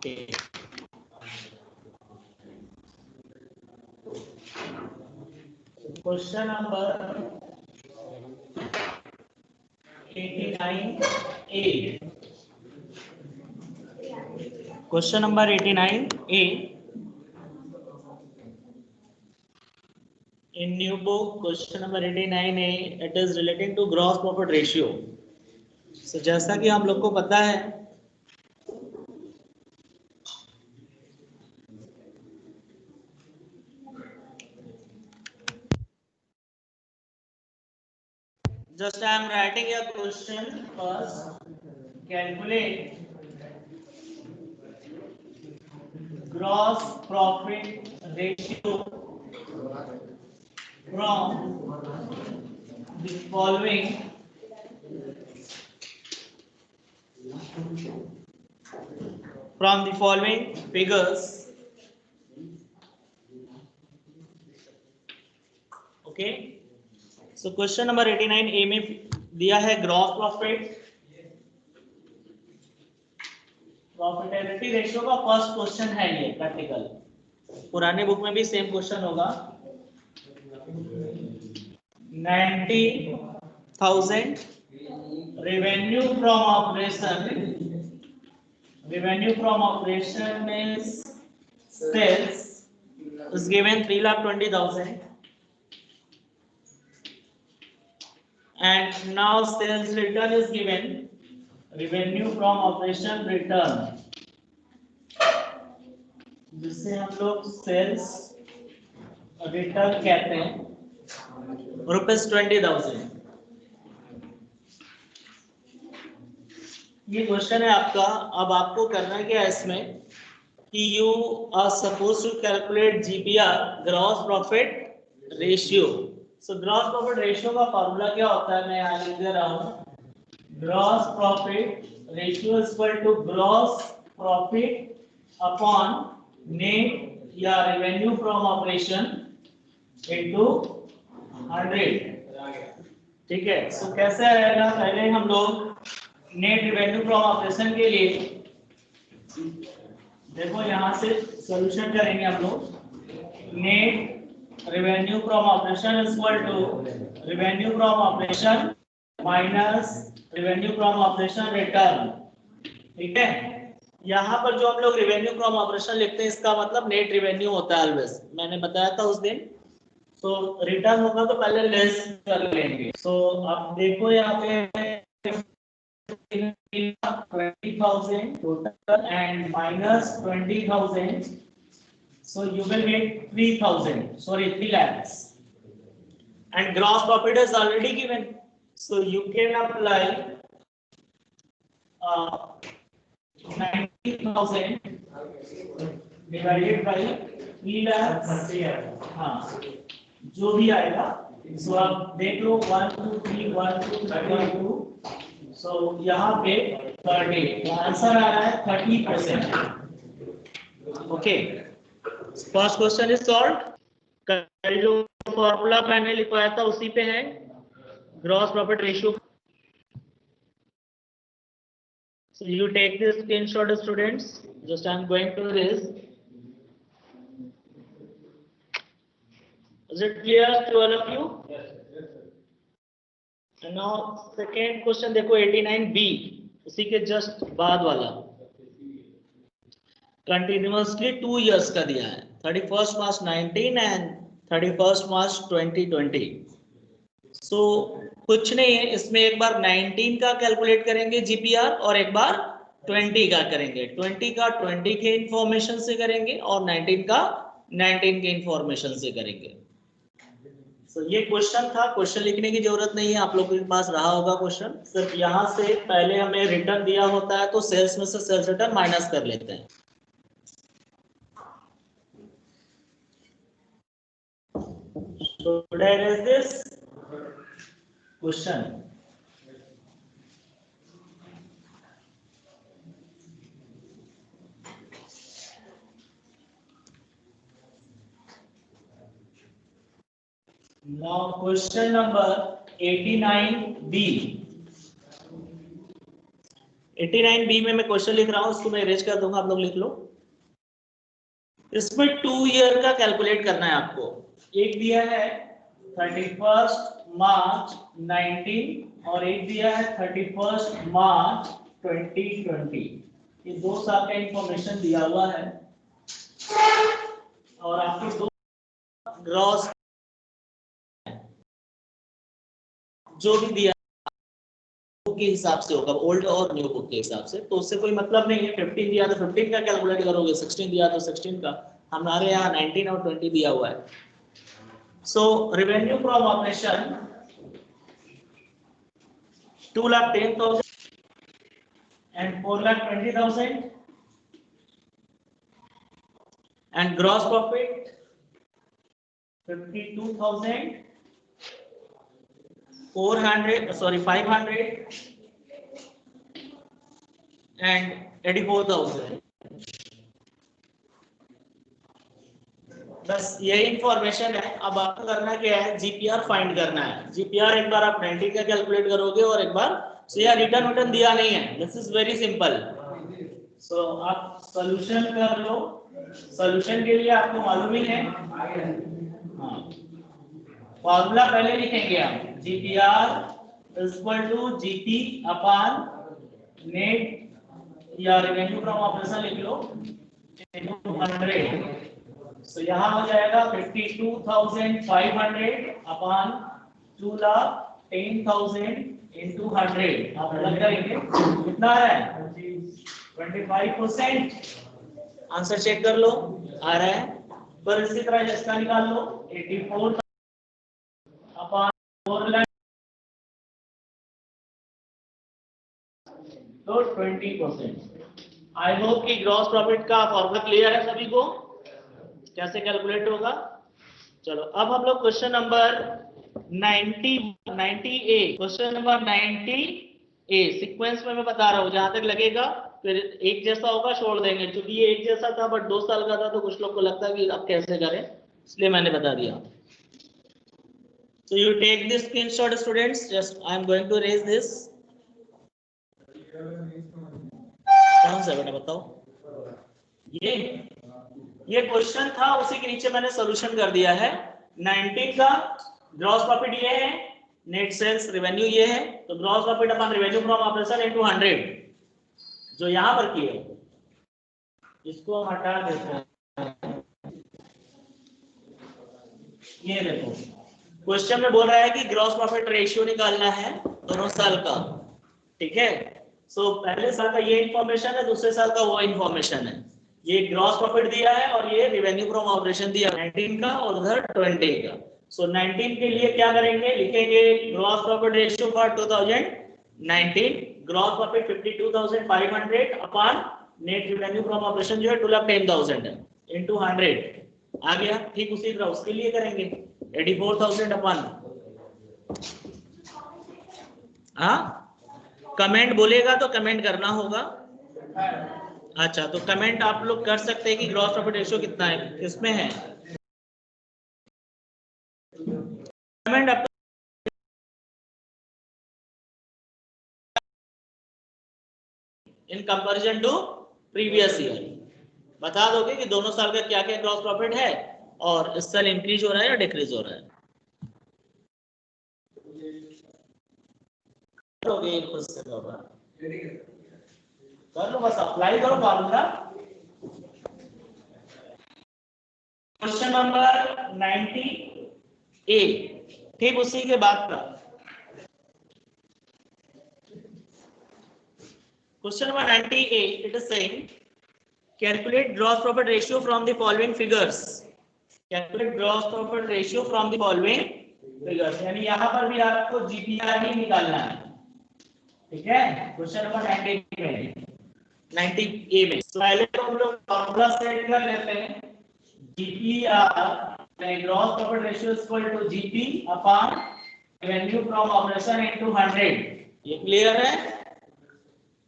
Okay. Question number 89A. Question number 89A. In new book, question number 89A, it is relating to gross profit ratio. So जैसा कि हम लोग को पता है just I am writing a question first. Calculate gross profit ratio from the following figures. Okay. So question number 89A में दिया है ग्रॉस प्रॉफिटेबिलिटी रेशियो का फर्स्ट क्वेश्चन है ये प्रैक्टिकल। पुराने बुक में भी सेम क्वेश्चन होगा। 90,000 revenue from operation means sales is given 3,20,000 and now sales return is given revenue from operation return, जिसे हम लोग सेल्स रिटर्न कहते हैं, ₹20,000। ये क्वेश्चन है आपका। अब आपको करना क्या है इसमें कि you are suppose to calculate GPR, gross profit ratio. So gross profit ratio का फॉर्मूला क्या होता है, मैं यहाँ लिख दे रहा हूँ। Gross profit ratio is equal to gross profit upon net या रेवेन्यू फ्रॉम ऑपरेशन इनटू 100। ठीक है। सो कैसे आएगा, पहले हम लोग नेट रेवेन्यू फ्रॉम ऑपरेशन के लिए देखो यहां से सॉल्यूशन करेंगे हम लोग। Net revenue from operation is equal to revenue from operation minus revenue from operation return. ठीक है। यहाँ पर जो हम लोग रेवेन्यू फ्रॉम ऑपरेशन लिखते हैं इसका मतलब नेट रेवेन्यू होता है ऑलवेज, मैंने बताया था उस दिन। सो रिटर्न होगा तो पहले लेस कर लेंगे। सो आप देखो यहाँ पे 20,000 total and minus 20,000, so you will get 3 lakhs, and gross profit is already given, so you can apply 90,000 divided by 3 lakhs। हाँ, जो भी आएगा। सो आप देख लो 1 2 3 1 2 3 2। सो यहाँ पे 30, आंसर आ रहा है 30%। Okay, first question is solve. कल जो फॉर्मूला मैंने लिखवाया था उसी पे है, gross profit ratio. So you take this screenshot, students. Just I am going to this. Is it clear to all of you? Yes. And now second question देखो 89B, उसी के जस्ट बाद वाला। कंटिन्यूअसली 2 इयर्स का दिया है, 31 मार्च 19 and 31 मार्च 2020। सो कुछ नहीं है इसमें, एक बार 19 का कैलकुलेट करेंगे जीपीआर और एक बार 20 का करेंगे। 20 का 20 के इंफॉर्मेशन से करेंगे और 19 का 19 के इंफॉर्मेशन से करेंगे। तो ये क्वेश्चन था, क्वेश्चन लिखने की जरूरत नहीं है, आप लोगों के पास रहा होगा क्वेश्चन। सिर्फ यहाँ से पहले हमें रिटर्न दिया होता है तो सेल्स में से सेल्स रिटर्न माइनस कर लेते हैं। Should I raise this question? Now question number 89B. 89B में मैं क्वेश्चन लिख रहा हूँ, उसको मैं इरेज कर दूंगा, आप लोग लिख लो। इसमें 2 ईयर का कैलकुलेट करना है आपको। एक दिया है 31 मार्च 19 और एक दिया है 31 मार्च 2020। ये 2 साल का इंफॉर्मेशन दिया हुआ है और आपको 2 ग्रॉस जो भी दिया के हिसाब से होगा, ओल्ड और न्यू बुक के हिसाब से, तो उससे कोई मतलब नहीं है। 15 दिया तो 15 का कैलकुलेट करोगे, 16 दिया तो 16 का। हमारे यहाँ 19 और 20 दिया हुआ है। सो revenue from operation 2,10,000 and 4,20,000 and gross profit 52,400 500 and 84,000। बस यही इंफॉर्मेशन है। अब आपको करना क्या है, जीपीआर फाइंड करना है। जीपीआर एक बार आप 90 का कैलकुलेट करोगे और एक बार सो यार रिटर्न दिया नहीं है, दिस इज वेरी सिंपल। सो आप सॉल्यूशन कर लो। सॉल्यूशन के लिए आपको मालूम ही है, हाँ, फॉर्मूला पहले लिखेंगे हम। GPR is equal to GP upon net या रेवेन्यू फ्रॉम ऑपरेशन लिख लो 100। तो यहाँ हो जाएगा 52,500 अपॉन 2,10,000 into 100। आप अलग करेंगे कितना है 25%। आंसर चेक कर लो, आ रहा है। पर इसी तरह इसका निकाल लो 84 अपॉन 4 लाख तो 20%। आई होप कि ग्रॉस प्रॉफिट का फॉर्मूला क्लियर है सभी को, कैसे कैलकुलेट होगा। चलो अब हम लोग question number 90A, question number 90A sequence में मैं बता रहा हूँ, जहां तक लगेगा फिर एक जैसा होगा छोड़ देंगे, क्योंकि ये एक जैसा था बट 2 साल का था, तो कुछ लोग को लगता है कि अब कैसे करें, इसलिए मैंने बता दिया। So you take this screenshot students, just I am going to raise this। कौन सा बेटा बताओ, ये क्वेश्चन था, उसी के नीचे मैंने सॉल्यूशन कर दिया है। 19 का ग्रॉस प्रॉफिट ये है, नेट सेल्स रेवेन्यू ये है, तो gross profit upon revenue from operation into 100 जो यहां पर किए, इसको हम हटा देते हैं। ये देखो क्वेश्चन में बोल रहा है कि ग्रॉस प्रॉफिट रेशियो निकालना है दोनों साल का, ठीक है। सो पहले साल का ये इंफॉर्मेशन है, दूसरे साल का वो इंफॉर्मेशन है। ये ग्रॉस प्रॉफिट दिया है और ये रेवेन्यू फ्रॉम ऑपरेशन दिया 19 का और उधर 20 का। सो 19 के लिए क्या करेंगे, लिखेंगे gross profit ratio for 2019, gross profit 52,500 upon net revenue from operation जो है 2,10,000 है इनटू 100 आ गया। ठीक उसी तरह उसके लिए करेंगे 84,000 अपॉन, हाँ कमेंट बोलेगा तो कमेंट करना होगा। अच्छा तो कमेंट आप लोग कर सकते हैं कि ग्रॉस प्रॉफिट रेशियो कितना है, किसमें है कमेंट आप in comparison to previous year बता दोगे कि दोनों साल का क्या क्या ग्रॉस प्रॉफिट है और इस साल इंक्रीज हो रहा है या डिक्रीज हो रहा है। कर लो, बस अप्लाई करो फॉर्मूला। क्वेश्चन नंबर 90A ठीक उसी के बाद का question number 90A, it is saying calculate gross profit ratio from the following figures। calculate gross profit ratio from the following figures, यानी यहां पर भी आपको जीपीआर ही निकालना है, ठीक है। क्वेश्चन नंबर 90A में तो पहले तो हम लोग फॉर्मूला सेट कर लेते हैं। GPR gross profit ratio is equal to GP upon revenue from operation into 100। ये क्लियर है।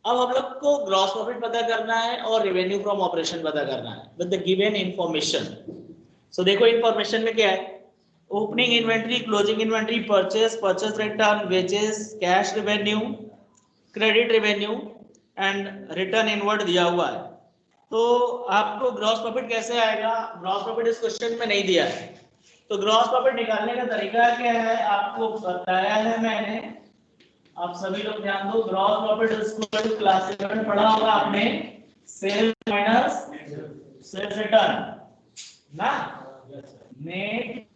अब हम लोग को ग्रॉस प्रॉफिट पता करना है और रेवेन्यू फ्रॉम ऑपरेशन पता करना है विद द गिवन इंफॉर्मेशन। सो देखो इंफॉर्मेशन में क्या है, opening inventory, closing inventory, purchase, purchase return, wages, cash revenue, credit revenue and return inward दिया हुआ है। तो आपको ग्रॉस प्रॉफिट कैसे आएगा? ग्रॉस प्रॉफिट इस क्वेश्चन में नहीं दिया है, तो ग्रॉस प्रॉफिट निकालने का तरीका क्या है आपको बताया है मैंने, आप सभी लोग ध्यान दो। Gross profit is equal to class 11 में पढ़ा होगा आपने, सेल्स माइनस सेल्स रिटर्न ना, net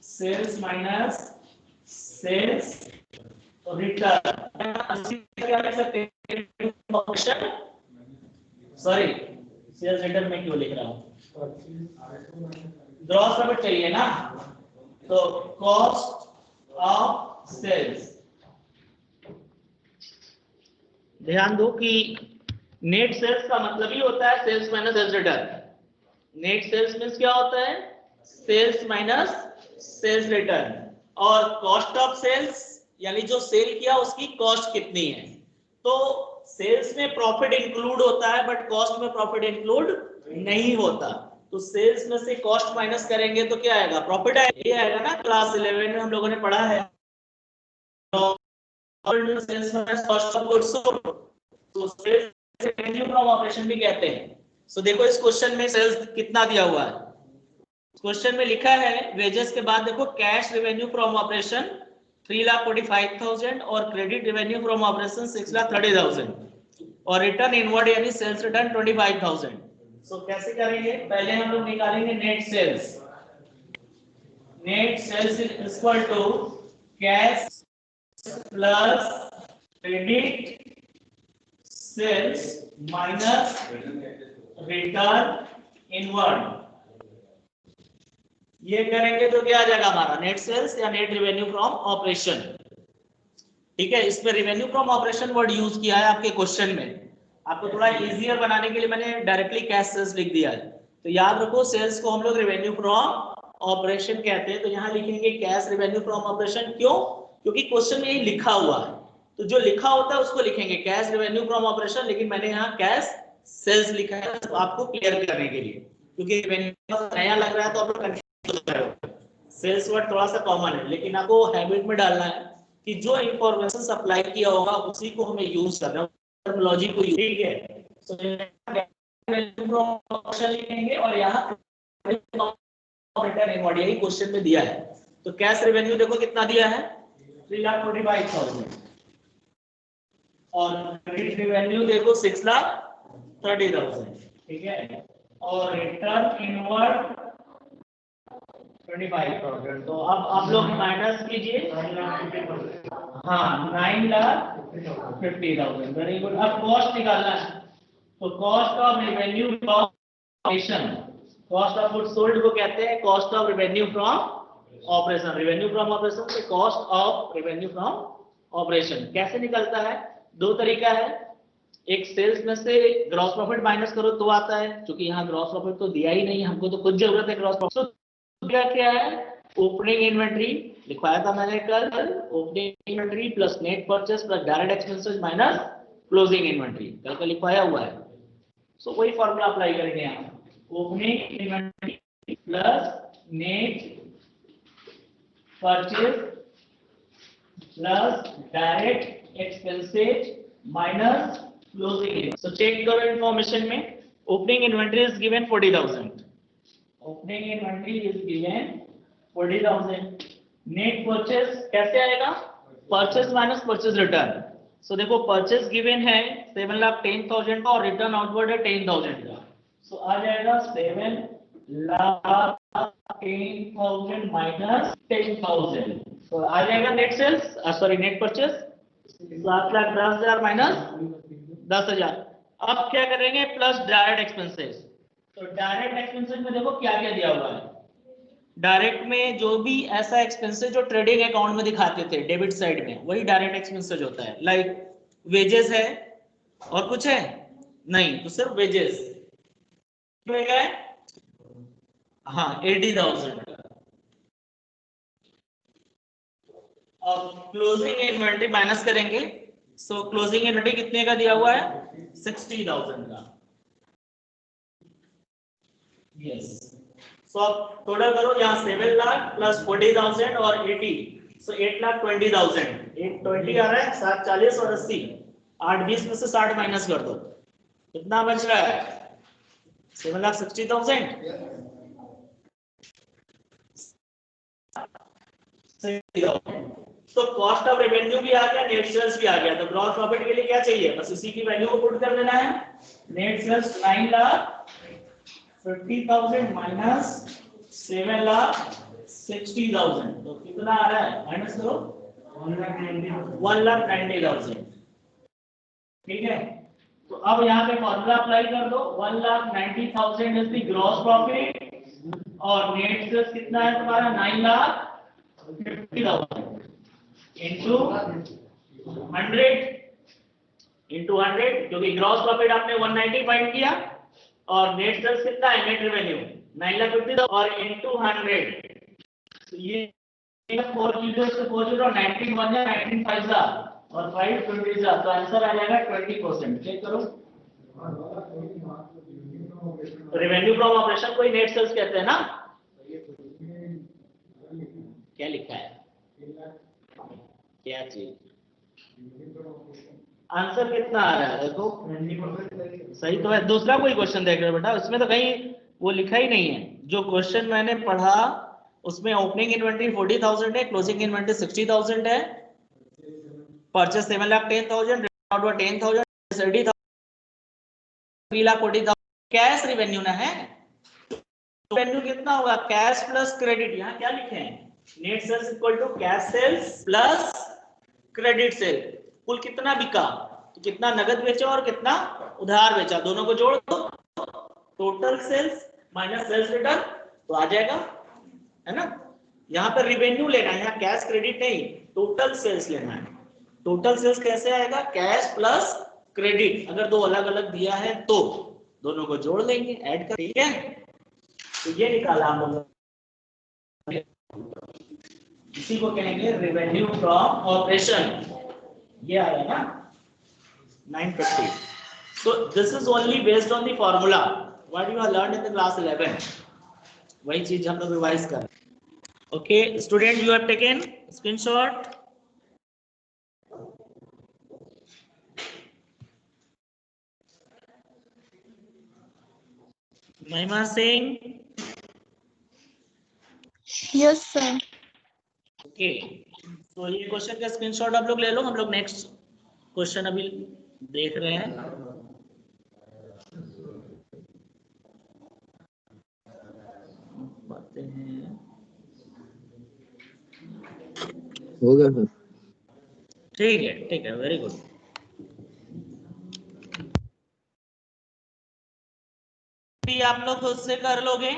sales minus sales return. क्या लिख सकते हैं? सॉरी, सेल्स रिटर्न में क्यों लिख रहा हूं, ग्रॉस प्रॉफिट चाहिए ना, तो कॉस्ट ऑफ सेल्स। ध्यान दो कि नेट सेल्स का मतलब ही होता है sales minus sales return. Net sales means क्या होता है? Sales minus sales return. और कॉस्ट ऑफ सेल्स यानी जो सेल किया उसकी कॉस्ट कितनी है। तो सेल्स में प्रॉफिट इंक्लूड होता है बट कॉस्ट में प्रॉफिट इंक्लूड नहीं होता। तो सेल्स में से कॉस्ट माइनस करेंगे तो क्या आएगा? प्रॉफिट आएगा ना। क्लास 11 में हम लोगों ने पढ़ा है sales minus cost of goods sold, तो सेल्स रेवेन्यू फ्रॉम ऑपरेशन भी कहते हैं। सो देखो इस क्वेश्चन में सेल्स कितना दिया हुआ है, क्वेश्चन में लिखा है वेजेस के बाद देखो कैश रेवेन्यू फ्रॉम ऑपरेशन 3,45,000 और क्रेडिट रेवेन्यू फ्रॉम ऑपरेशन 6,30,000 और रिटर्न इनवर्ड यानी सेल्स रिटर्न 25,000। सो कैसे करेंगे? पहले हम लोग निकालेंगे net sales. Net sales is equal to cash plus credit sales minus return inward. ये करेंगे तो क्या आ जाएगा हमारा? नेट सेल्स या नेट रेवेन्यू फ्रॉम ऑपरेशन। ठीक है, इसमें revenue from operation word use किया है आपके क्वेश्चन में। आपको थोड़ा इजियर बनाने के लिए मैंने डायरेक्टली कैश सेल्स लिख दिया है। तो याद रखो सेल्स को हम लोग रेवेन्यू फ्रॉम ऑपरेशन कहते हैं। तो यहाँ लिखेंगे कैश रेवेन्यू फ्रॉम ऑपरेशन। क्यों? क्योंकि क्वेश्चन में ये लिखा हुआ है, तो जो लिखा होता है उसको लिखेंगे कैश रेवेन्यू फ्रॉम ऑपरेशन, लेकिन मैंने यहाँ कैश सेल्स लिखा है तो आपको क्लियर करने के लिए, क्योंकि रेवेन्यू नया लग रहा है तो आप लोग सेल्स वर्ड थोड़ा सा कॉमन है, लेकिन आपको हैबिट में डालना है कि जो इंफॉर्मेशन सप्लाई किया होगा उसी को हमें यूज करना है, टर्मिनोलॉजी को। ठीक है, तो लिखेंगे और यहाँ रिटर्न इनवर्ड यही क्वेश्चन में दिया है। तो कैश रेवेन्यू देखो कितना दिया है? 3,45,000 और क्रेडिट रेवेन्यू देखो 6,30,000। ठीक है, और रिटर्न इनवर्ड 25,000। तो अब आप लोग माइनस कीजिए। हाँ, 9,50,000। Very good. अब कॉस्ट निकालना है, तो cost of revenue from operation, cost of goods sold को कहते हैं cost of revenue from operation. Revenue from operation से cost of revenue from operation कैसे निकलता है? दो तरीका है। एक सेल्स में से ग्रॉस प्रॉफिट माइनस करो तो आता है, क्योंकि यहाँ ग्रॉस प्रॉफिट तो दिया ही नहीं, हमको तो खुद जरूरत है ग्रॉस प्रॉफिट। क्या है? ओपनिंग इन्वेंट्री लिखवाया था मैंने कल। Opening inventory plus net purchase plus direct expenses minus closing inventory, कल का लिखवाया हुआ है। सो वही फॉर्मूला अप्लाई करेंगे यहाँ। Opening inventory plus net purchase plus direct expenses minus closing. So check करो इन्फॉर्मेशन में, opening inventory is given 40,000, opening inventory is given 40,000। Net purchase कैसे आएगा? Purchase minus purchase return. So देखो परचेस गिवन है 7,10,000 का और रिटर्न आउटवर्ड है 10,000 का। सो आ जाएगा 7,10,000 माइनस 10,000। तो आ जाएगा net sales, sorry net purchase 7,10,000 minus 10,000। अब क्या करेंगे? Plus direct expenses. तो डायरेक्ट एक्सपेंसेस में देखो क्या क्या दिया हुआ है। डायरेक्ट में जो भी ऐसा एक्सपेंसेस जो ट्रेडिंग अकाउंट में दिखाते थे डेबिट साइड में, वही डायरेक्ट एक्सपेंसेस होता है। लाइक वेजेस है और कुछ है नहीं, तो सिर्फ वेजेस है। हाँ 80,000। और क्लोजिंग इन्वेंटरी माइनस करेंगे। सो क्लोजिंग इन्वेंटरी कितने का दिया हुआ है? 60,000 का। यस, सो अब टोटल करो, यहाँ 7 लाख प्लस 40,000 और 80, सो 8,20,000, 820 आ रहा है, 740 और 80, 820 में से 60 माइनस कर दो, कितना बच रहा है? 7,60,000। तो कॉस्ट ऑफ रेवेन्यू भी आ गया, नेट सेल्स भी आ गया, तो ग्रॉस प्रॉफिट के लिए क्या चाहिए? बस इसी की वैल्यू को पुट कर देना है। नेट सेल्स 9,50,000 माइनस 7,60,000, तो कितना आ रहा है? माइनस करो, 1,90,000। ठीक है, तो अब यहाँ पे फॉर्मूला अप्लाई कर दो। 1,90,000 इज द ग्रॉस प्रॉफिट और नेट सेल्स कितना है तुम्हारा? 9,50,000 इंटू 100 क्योंकि ग्रॉस प्रॉफिट आपने 190 फाइंड किया और नेट सेल्स कितना है? नेट रेवेन्यू 9,50,000 और इंटू 100, तो ये 4 0 से 4 0 19 1 या 19 5 जा और 5 20 जा, तो आंसर आ जाएगा 20%। चेक करो, रेवेन्यू फ्रॉम ऑपरेशन को ही नेट सेल्स कहते हैं ना। क्या लिखा है? क्या चीज? आंसर कितना आ रहा है देखो, सही तो है। दूसरा कोई क्वेश्चन देख रहे हो बेटा, उसमें तो कहीं वो लिखा ही नहीं है। जो क्वेश्चन मैंने पढ़ा उसमें ओपनिंग इन्वेंटरी 40,000 है, क्लोजिंग इन्वेंटरी 60,000 है, परचेस 7,10,000, 10,000, 3,40,000, कैश रेवेन्यू ना है। रेवेन्यू कितना होगा? Cash plus credit. यहाँ क्या लिखे हैं? Net sales equal to cash sales plus credit sale. कुल कितना बिका, तो कितना नगद बेचा और कितना उधार बेचा, दोनों को जोड़ दो, total sales minus sales return, तो आ जाएगा, है ना। यहाँ पे रेवेन्यू लेना है, यहाँ कैश क्रेडिट नहीं, टोटल सेल्स लेना है। टोटल सेल्स कैसे आएगा? कैश प्लस क्रेडिट, अगर दो अलग अलग दिया है तो दोनों को जोड़ लेंगे, ऐड कर, ठीक है। तो ये निकाला हम लोग, इसी को कहेंगे रेवेन्यू फ्रॉम ऑपरेशन। ये आया ना 950। So this is only based on the formula what you have learned in the class 11. वही चीज हम लोग रिवाइज कर। Okay student, you have taken screenshot. महिमा सिंह, यस सर। ओके, तो ये क्वेश्चन का स्क्रीनशॉट आप लोग ले लो, हम लोग नेक्स्ट क्वेश्चन अभी देख रहे हैं। बातें हैं, हो गया सर। ठीक है, वेरी गुड। आप लोग खुद से कर लोगे,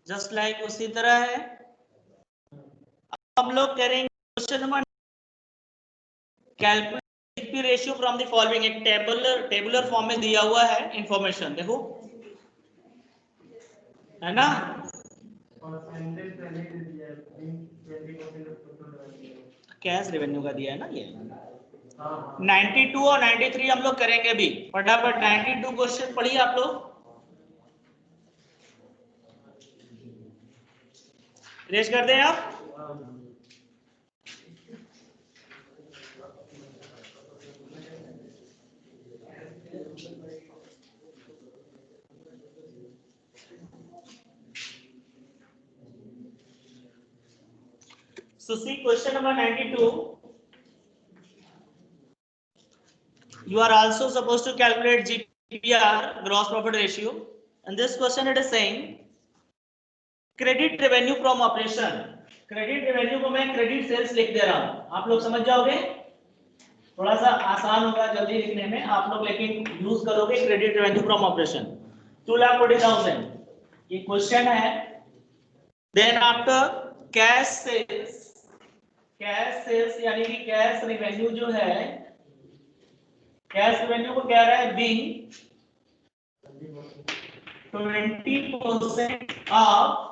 जस्ट लाइक उसी तरह है। हम लोग करेंगे question number, calculate GP ratio from the following. एक टेबुलर फॉर्म में दिया हुआ है इंफॉर्मेशन, देखो, है ना। कैश रेवेन्यू का दिया है ना ये। 92 और 93 हम लोग करेंगे अभी फटाफट। 92 क्वेश्चन पढ़िए आप लोग, रेस कर दें आप। So see question number 92. You are also supposed to calculate GPR, gross profit ratio. And this question it is saying credit revenue from operation. Credit revenue को मैं क्रेडिट सेल्स लिख दे रहा हूं, आप लोग समझ जाओगे, थोड़ा सा आसान होगा जल्दी लिखने में आप लोग, लेकिन यूज करोगे क्रेडिट रेवेन्यू फ्रॉम ऑपरेशन 2,40,000 ये क्वेश्चन है। देन आफ्टर कैश सेल्स यानी कि कैश रेवेन्यू जो है, कैश रेवेन्यू को कह रहा है being 20% of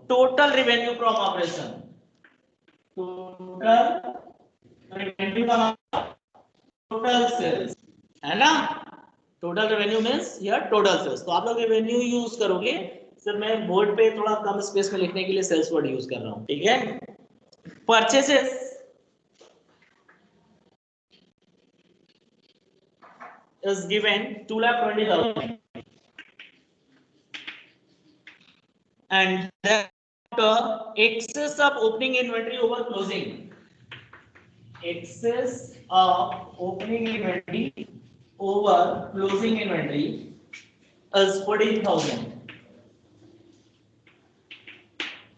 total revenue from operation. Total revenue का टोटल सेल्स, है ना। Total revenue means here total sales, तो आप लोग रेवेन्यू यूज करोगे। सर मैं बोर्ड पे थोड़ा कम स्पेस में लिखने के लिए सेल्स वर्ड यूज कर रहा हूं, ठीक है। Purchases is given 2,20,000 and then excess of opening inventory over closing. Excess of opening inventory over closing inventory is 14,000.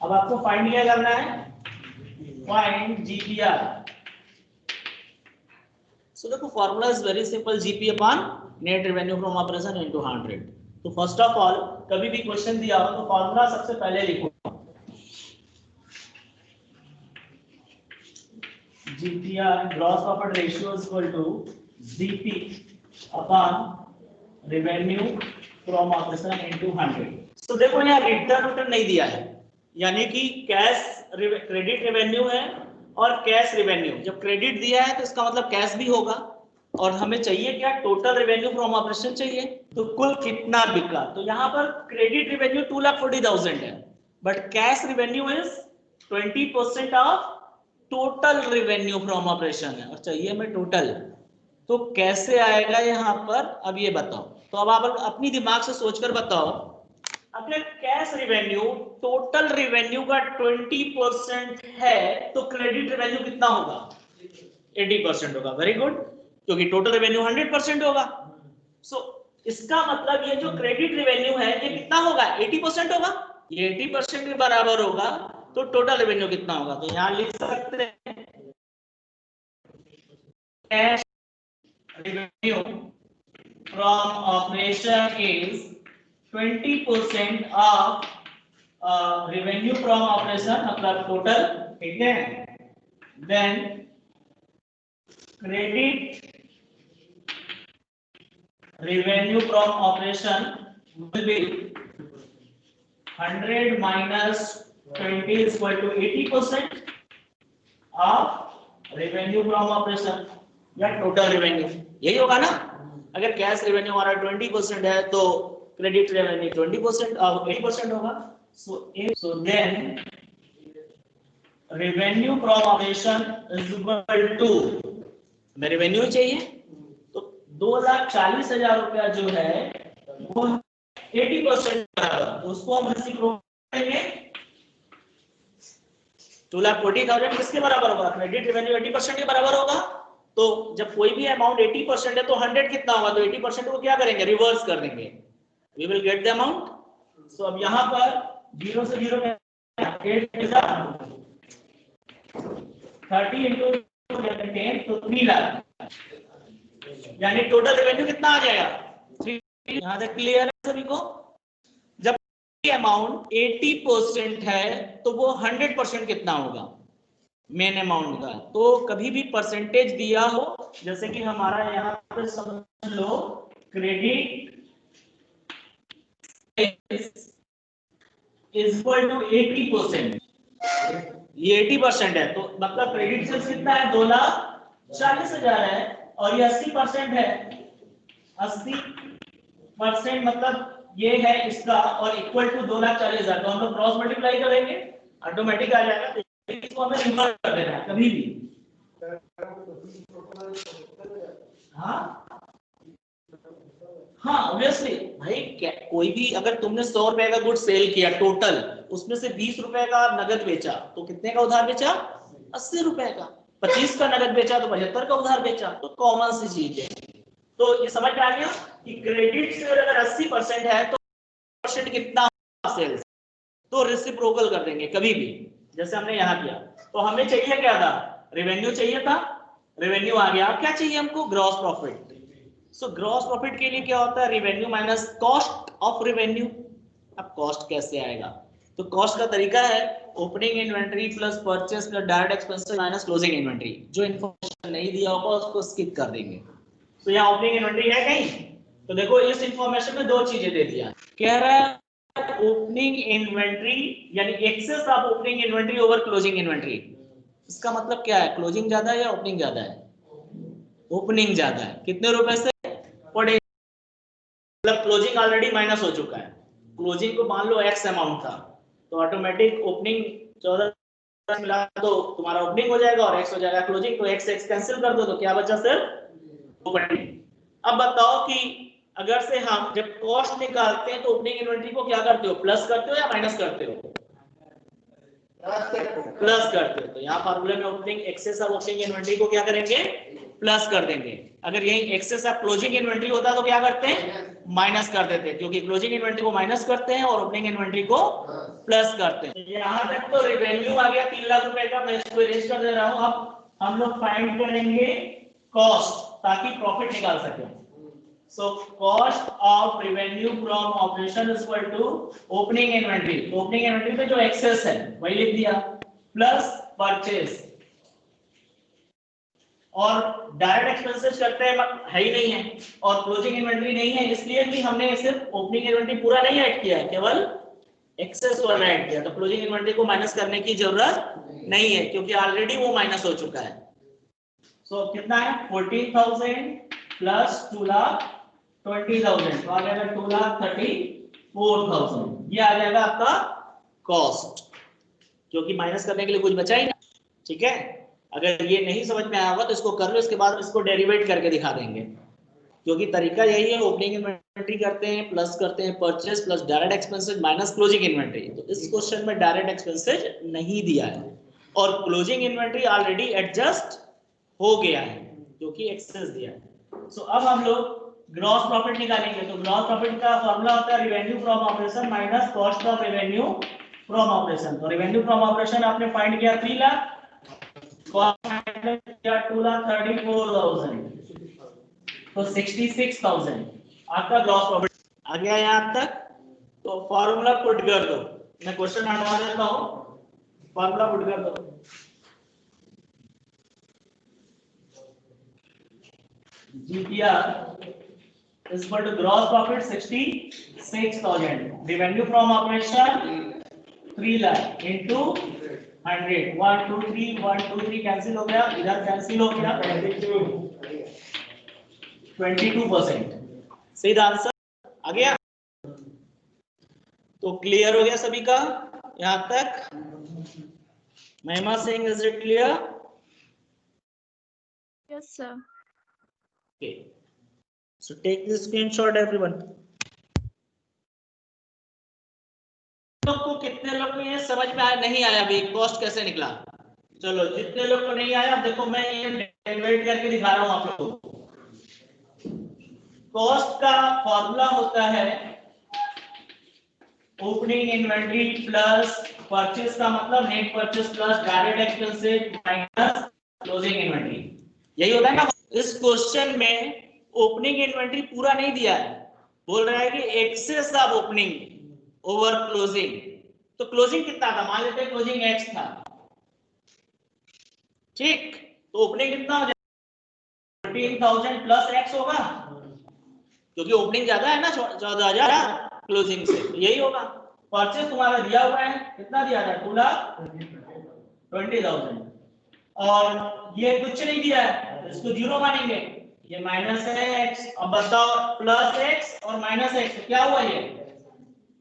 अब आपको फाइंड क्या करना है? Find GPR. So the formula is very simple, GP upon net revenue from operation into 100. तो first of all कभी भी question दिया हो तो फॉर्मूला सबसे पहले लिखो, GPR gross profit ratio is equal to GP upon revenue from operation into 100. तो देखो यहाँ रिटर्न नहीं दिया है, यानी कि कैश क्रेडिट रेवेन्यू है और कैश रेवेन्यू. जब क्रेडिट दिया है तो इसका मतलब कैश भी होगा, और हमें चाहिए क्या? टोटल रेवेन्यू फ्रॉम ऑपरेशन चाहिए. तो कुल कितना बिका? तो यहाँ पर क्रेडिट रेवेन्यू 2,40,000 है, but cash revenue is 20% of total revenue from operation है, और चाहिए हमें टोटल. तो कैसे आएगा यहाँ पर, अब ये बताओ. तो अब आप अपनी दिमाग से सोचकर बताओ, अगर कैश रेवेन्यू टोटल रेवेन्यू का 20% है तो क्रेडिट रेवेन्यू कितना होगा? 80% होगा. वेरी गुड, क्योंकि टोटल रेवेन्यू 100% होगा. सो इसका मतलब ये जो क्रेडिट रेवेन्यू है ये कितना होगा? 80% होगा. ये 80% के बराबर होगा, तो टोटल रेवेन्यू कितना होगा? तो यहां लिख सकते हैं cash revenue from operation is 20% of revenue from operation, मतलब टोटल. ठीक है. Then credit revenue from operation will be 100 minus 20 is equal to 80% of revenue from operation या total revenue. यही होगा ना? अगर कैश रेवेन्यू हमारा 20% है तो क्रेडिट रेवेन्यू 20% और 80% होगा. So then revenue from operation is equal to, हमें रेवेन्यू चाहिए, 2,40,000 रुपया जो है वो 80% तो उसको हम करेंगे. 2,40,000 किसके बराबर होगा? क्रेडिट रेवेन्यू 80% के बराबर होगा. तो जब कोई भी अमाउंट 80% है तो 100 कितना होगा? तो 80% को क्या करेंगे? रिवर्स कर देंगे. We will get the amount. So अब यहाँ पर 0 से 0 30 into 10 तो 3 लाख, यानी टोटल रेवेन्यू कितना आ जाएगा? 3. यहां तक क्लियर है सभी को? जब अमाउंट 80% है तो वो 100% कितना होगा? मेन अमाउंट का. तो कभी भी परसेंटेज दिया हो, जैसे कि हमारा यहाँ पे समझ लो क्रेडिट इज इक्वल टू 80%, ये 80% है तो मतलब क्रेडिट सेल्स कितना है? 2,40,000 है, और ये 80% है. 80% मतलब ये है इसका, और इक्वल टू 2,40,000. तो हम लोग क्रॉस मल्टीप्लाई करेंगे, ऑटोमेटिक आ जाएगा. इसको हमें रिवर्स कर देना है कभी भी. हाँ ऑब्वियसली भाई, कोई भी अगर तुमने 100 रुपए का गुड सेल किया टोटल, उसमें से 20 रुपए का नगद बेचा तो कितने का उधार बेचा? 80 रुपए का. 25 का नगद बेचा तो 75 का उधार बेचा. तो कॉमन सी चीज है. तो ये समझ में आ गया कि क्रेडिट से अगर 80% है तो परसेंट कितना सेल्स, तो रेसिप्रोकल कर देंगे कभी भी, जैसे हमने यहाँ किया. तो हमें चाहिए क्या था? रेवेन्यू चाहिए था. रेवेन्यू आ गया. अब क्या चाहिए हमको? Gross profit. सो ग्रॉस प्रॉफिट के लिए क्या होता है? Revenue minus cost of revenue. अब कॉस्ट कैसे आएगा? तो कॉस्ट का तरीका है opening inventory plus purchase plus direct expenses minus closing inventory. जो इन्फॉर्मेशन नहीं दिया होगा उसको स्किप कर देंगे. तो यहाँ ओपनिंग इन्वेंटरी है कहीं? तो देखो इस इंफॉर्मेशन में 2 चीजें दे दिया. कह रहा है ओपनिंग इन्वेंटरी यानी excess of opening inventory over closing inventory. इसका मतलब क्या है? क्लोजिंग ज्यादा है या ओपनिंग ज्यादा है? ओपनिंग ज्यादा है. कितने रुपए से? पड़े, मतलब क्लोजिंग ऑलरेडी माइनस हो चुका है. क्लोजिंग को मान लो एक्स अमाउंट था, तो ऑटोमेटिक ओपनिंग 14 मिला तो तुम्हारा ओपनिंग हो जाएगा और x हो जाएगा क्लोजिंग, तो x x कैंसिल कर दो तो क्या बचा सिर्फ ओपनिंग। अब बताओ कि अगर से हम जब कॉस्ट निकालते हैं तो ओपनिंग इन्वेंटरी को क्या करते हो, प्लस करते हो या माइनस करते हो? प्लस करते हो। तो यहाँ फार्मूले में opening excess of opening inventory को क्या करेंगे, प्लस कर देंगे। अगर यही एक्सेस ऑफ क्लोजिंग इन्वेंटरी होता तो क्या करते हैं, माइनस कर देते, क्योंकि क्लोजिंग इन्वेंटरी को माइनस करते हैं और ओपनिंग इन्वेंटरी को प्लस करते हैं। यहाँ तक तो रेवेन्यू आ गया 3 लाख रुपए का, मैं इसको इरेज कर दे रहा हूँ। अब हम लोग फाइंड करेंगे कॉस्ट ताकि प्रॉफिट निकाल सके। So cost of revenue from operation is equal to opening inventory. Opening inventory पे जो excess है वही लिख दिया, plus purchase, और डायरेक्ट एक्सपेंसेस करते हैं है ही नहीं है, और क्लोजिंग इन्वेंटरी नहीं है, इसलिए कि हमने सिर्फ ओपनिंग इन्वेंटरी पूरा नहीं ऐड किया है, केवल एक्सेस वाला ऐड किया। तो क्लोजिंग इन्वेंटरी को माइनस करने की जरूरत नहीं है क्योंकि ऑलरेडी वो माइनस हो चुका है। सो कितना है 14,000 प्लस 2,20,000, तो आ जाएगा 2,34,000। ये आ जाएगा आपका कॉस्ट, क्योंकि माइनस करने के लिए कुछ बचा ही ना। ठीक है, अगर ये नहीं समझ में आया होगा तो इसको कर लो, इसके बाद इसको डेरिवेट करके दिखा देंगे, क्योंकि तरीका यही है, ओपनिंग इन्वेंटरी करते हैं, प्लस करते हैं purchase, plus direct expenses minus closing inventory. तो इस क्वेश्चन में डायरेक्ट एक्सपेंसेस नहीं दिया है और क्लोजिंग इन्वेंटरी ऑलरेडी एडजस्ट हो गया है क्योंकि एक्सेस दिया है। सो अब हम लोग ग्रॉस प्रॉफिट निकालेंगे। तो ग्रॉस प्रॉफिट का फॉर्मूला होता है revenue from operation minus cost of revenue from operation. तो रेवेन्यू फ्रॉम ऑपरेशन आपने फाइंड किया 3 लाख, कॉस्ट किया 2,34,000, तो 66,000 आपका ग्रॉस प्रॉफिट आ गया यहाँ तक। तो फॉर्मूला पुट कर दो, मैं क्वेश्चन हटवा देता हूँ, फॉर्मूला पुट कर दो। GPR is equal to gross profit 66,000, revenue from operation 3 lakh into 100, 1 2 3 1 2 3 cancel हो गया, इधर कैंसिल हो गया, 22%। सही आंसर आ गया। तो क्लियर हो गया सभी का यहां तक? महिमा Singh, is it clear? Yes, sir. Okay, so take this screenshot everyone. लोग को कितने लोग को ये समझ में आया नहीं आया भी कॉस्ट कैसे निकला? चलो जितने लोग को नहीं आया, देखो मैं ये डेरिवेट करके दिखा रहा हूं आप लोगों को। कॉस्ट का फॉर्मूला होता है ओपनिंग इन्वेंटरी प्लस परचेस, का मतलब net purchase plus direct expenses minus closing inventory, यही होता है ना। इस क्वेश्चन में ओपनिंग इन्वेंटरी पूरा नहीं दिया है, बोल रहा है कि excess of opening over closing. तो क्लोजिंग कितना था, मान लेते हैं क्लोजिंग x था, ठीक, तो ओपनिंग कितना हो जाएगा 14,000 प्लस x होगा, क्योंकि ओपनिंग ज्यादा है ना 14,000 क्लोजिंग से, तो यही होगा। परचेस तुम्हारा दिया हुआ है, कितना दिया था 2,20,000, और ये कुछ नहीं दिया है, इसको जीरो मानेंगे, ये माइनस है x। अब बताओ प्लस x और माइनस x, क्या हुआ ये,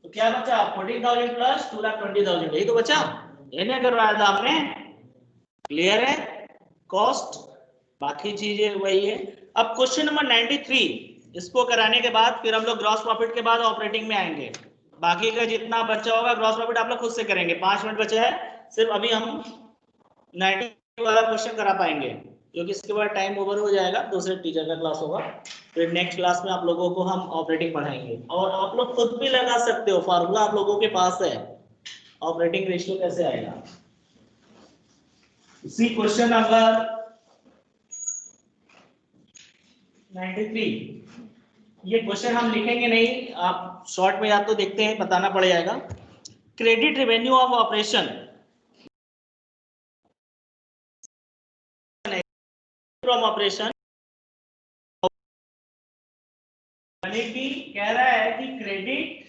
तो क्या बचा 14,000 प्लस 2,20,000, यही तो बचा, ये नहीं करवाया था हमने। क्लियर है कॉस्ट, बाकी चीजें वही है। अब क्वेश्चन नंबर 93, इसको कराने के बाद फिर हम लोग ग्रॉस प्रॉफिट के बाद ऑपरेटिंग में आएंगे। बाकी का जितना बचा होगा ग्रॉस प्रॉफिट आप लोग खुद से करेंगे, 5 मिनट बचे हैं सिर्फ, अभी हम 90 वाला क्वेश्चन करा पाएंगे क्योंकि इसके बाद टाइम ओवर हो जाएगा, दूसरे टीचर का क्लास होगा, फिर नेक्स्ट क्लास में आप लोगों को हम ऑपरेटिंग पढ़ाएंगे। और आप लोग खुद भी लगा सकते हो, फार्मूला आप लोगों के पास है, ऑपरेटिंग रेशियो कैसे आएगा। सी क्वेश्चन नंबर 93, ये क्वेश्चन हम लिखेंगे नहीं, आप शॉर्ट में याद तो देखते हैं, बताना पड़ जाएगा। Credit revenue of operation from operation, यानी कि कह रहा है कि क्रेडिट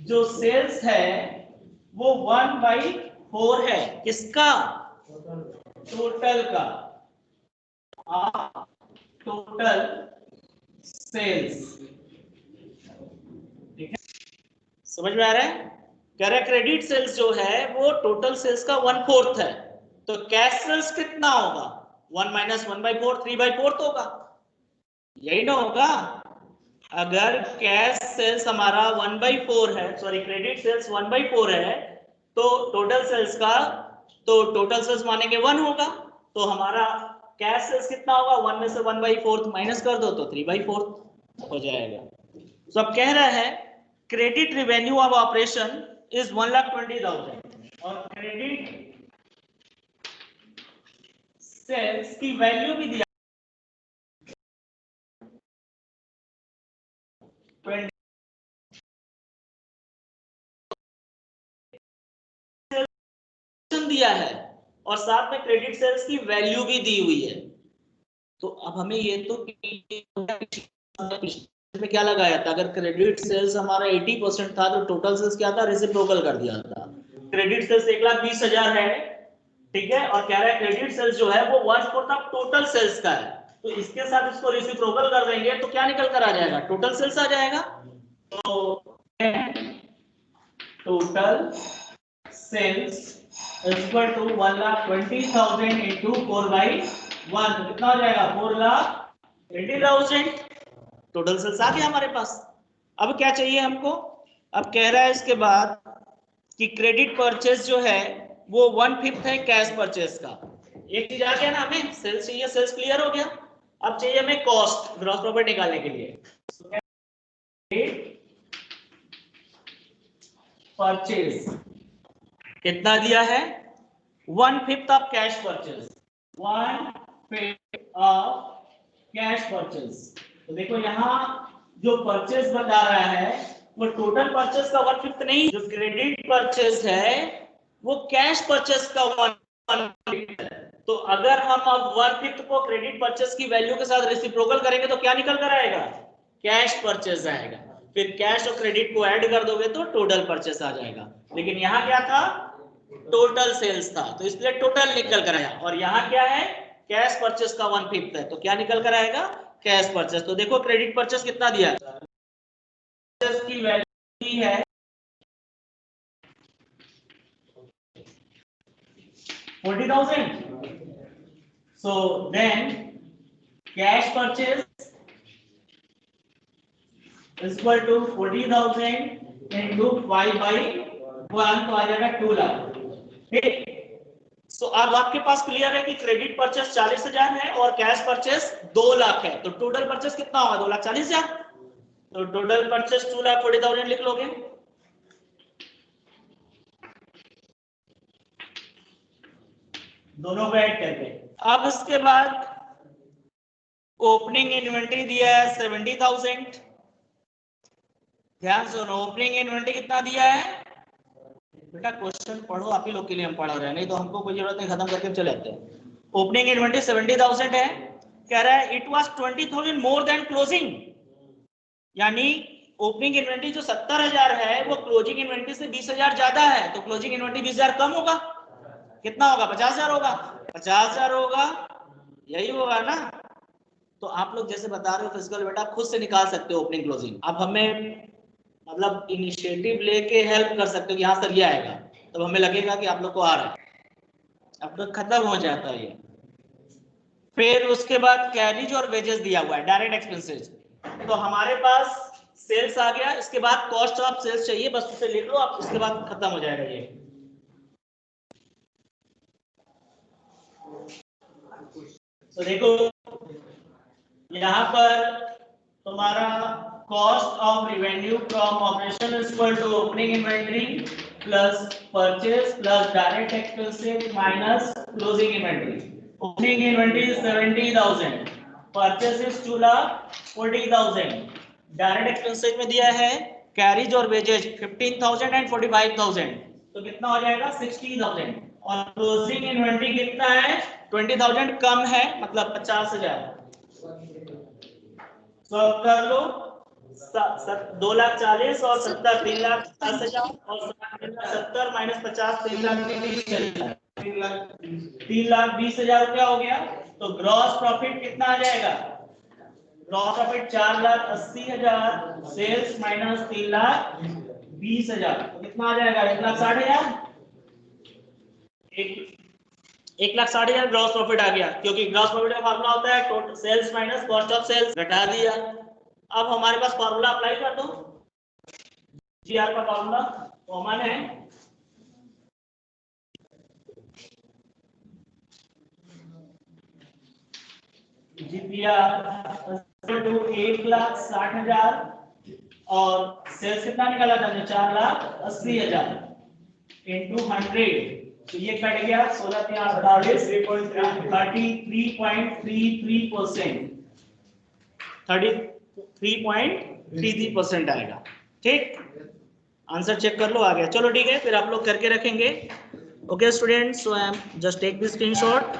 जो सेल्स है वो 1/4 है, किसका, टोटल का, टोटल सेल्स। ठीक है, समझ में आ रहा है? कह रहा है क्रेडिट सेल्स जो है वो टोटल सेल्स का 1/4 है, तो कैश सेल्स कितना होगा? 1 माइनस 1/4 3/4 होगा, यही ना होगा। अगर कैश सेल्स हमारा 1/4 है, सॉरी क्रेडिट सेल्स 1/4 है, तो टोटल सेल्स का, तो टोटल सेल्स मानेंगे 1 होगा, तो हमारा कैश सेल्स कितना होगा? 1 में से 1/4 माइनस कर दो तो 3/4 हो जाएगा। तो अब कह रहा है credit revenue of operation is 1,20,000 और क्रेडिट सेल्स की वैल्यू भी दिया 20 दिया है और साथ में क्रेडिट सेल्स की वैल्यू भी दी हुई है। तो अब हमें ये तो में क्या लगाया था? अगर क्रेडिट सेल्स हमारा 80% था तो टोटल सेल्स क्या था? रेसिप्रोकल कर दिया था। क्रेडिट सेल्स 1,20,000 है, ठीक है, और कह रहा है क्रेडिट सेल्स जो है वो 1/4 ऑफ टोटल सेल्स का है, तो इसके साथ इसको रेसिप्रोकल कर देंगे तो क्या निकल कर आ जाएगा? टोटल सेल्स आ जाएगा। तो total sales equal to 1,20,000 into 4/1, तो कितना हो जाएगा? 4,20,000। टोटल सेल्स आ गया हमारे पास। अब क्या चाहिए हमको? अब कह रहा है इसके बाद कि क्रेडिट परचेस जो है वो 1/5 है कैश परचेस का। एक चीज आ गया ना, हमें सेल्स चाहिए, सेल्स क्लियर हो गया। अब चाहिए हमें कॉस्ट, ग्रॉस प्रॉफिट निकालने के लिए। परचेस कितना दिया है? 1/5 of cash purchase, 1/5 of cash purchase. तो देखो यहाँ जो परचेस बता रहा है वो टोटल परचेस का 1/5 नहीं, जो क्रेडिट परचेस है वो कैश परचेस का 1/5 है। तो अगर हम अब 1/5 को क्रेडिट परचेस की वैल्यू के साथ रेसिप्रोकल करेंगे तो क्या निकल कर आएगा? कैश परचेस आएगा। फिर कैश और क्रेडिट को ऐड कर दोगे तो टोटल परचेस आ जाएगा। लेकिन यहाँ क्या था? टोटल सेल्स था, तो इसलिए टोटल निकल कर आया। और यहाँ क्या है? कैश परचेस का 1/5 है, तो क्या निकल कर आएगा? Cash purchase. तो देखो क्रेडिट परचेस कितना दिया? परचेस की वैल्यू है 40,000। So then cash purchase is equal to 40,000 into 5/1, तो आ जाएगा 2 लाख। ठीक, तो अब आपके पास क्लियर है कि क्रेडिट परचेस 40,000 है और कैश परचेस 2 लाख है, तो टोटल परचेस कितना होगा? 2,40,000। तो टोटल परचेस 2,40,000 लिख लोगे। दोनों को ऐड करके। अब इसके बाद ओपनिंग इन्वेंटरी दिया है 70,000। ध्यान सुनो, ओपनिंग इन्वेंटरी कितना दिया है? बेटा क्वेश्चन पढ़ो, आप ही लोग के लिए हम पढ़ा रहे हैं, नहीं तो हमको कोई जरूरत नहीं, खत्म करके चले जाते हैं। ओपनिंग इन्वेंटरी 70,000 है। कह रहा है it was 20,000 more than closing, यानी ओपनिंग इन्वेंटरी जो 70,000 है वो क्लोजिंग इन्वेंटरी से 20,000 ज्यादा है, तो क्लोजिंग इन्वेंटरी 20,000 कम होगा। कितना होगा? 50,000 होगा। 50,000 होगा, यही होगा ना। तो आप लोग जैसे बता रहे हो फिजिकल, बेटा खुद से निकाल सकते हो ओपनिंग क्लोजिंग। अब हमें मतलब इनिशिएटिव लेके हेल्प कर सकते हो कि हाँ सर ये आएगा, तो हमें लगेगा कि आप लोग को आ रहा है। अब तो खत्म हो जाता है ये। फिर उसके बाद कैरिज और वेजेस दिया हुआ है, डायरेक्ट एक्सपेंसेस। तो हमारे पास सेल्स आ गया, इसके बाद कॉस्ट ऑफ सेल्स चाहिए, बस उसे लिख लो आप, इसके बाद खत्म हो जाएगा ये। तो देखो यहाँ पर तुम्हारा cost of revenue from operation is equal to opening inventory plus purchase plus direct expenses minus closing inventory. Opening inventory 70,000, purchase is 2,40,000, direct expenses में दिया है कैरिज और वेजेज 15,000 एंड 45,000, तो कितना हो जाएगा? 60,000। और क्लोजिंग इन्वेंटरी कितना है? 20,000 कम है, मतलब 50,000। तो कर लो 2,40,000 और 70 3,50,000 और 70 माइनस 50 3,20,000 रुपया हो गया। तो ग्रॉस प्रॉफिट कितना आ जाएगा? ग्रॉस प्रॉफिट 4,80,000 सेल्स माइनस 3,20,000, तो कितना आ जाएगा? 1,60,000। 1,60,000 ग्रॉस प्रॉफिट आ गया, क्योंकि ग्रॉस प्रॉफिट का फार्मूला होता है total sales minus cost of sales, घटा दिया। अब हमारे पास फार्मूला अप्लाई कर दो, जीआर का फार्मूला कॉमन है, जीपीआर 1,60,000 और सेल्स कितना निकाला था, 4,80,000 इंटू 100, तो ये कट गया 16,33.33%, 33.33% आएगा। ठीक, आंसर चेक कर लो, आ गया। चलो ठीक है, फिर आप लोग करके रखेंगे। Okay students, so I am just take this screenshot.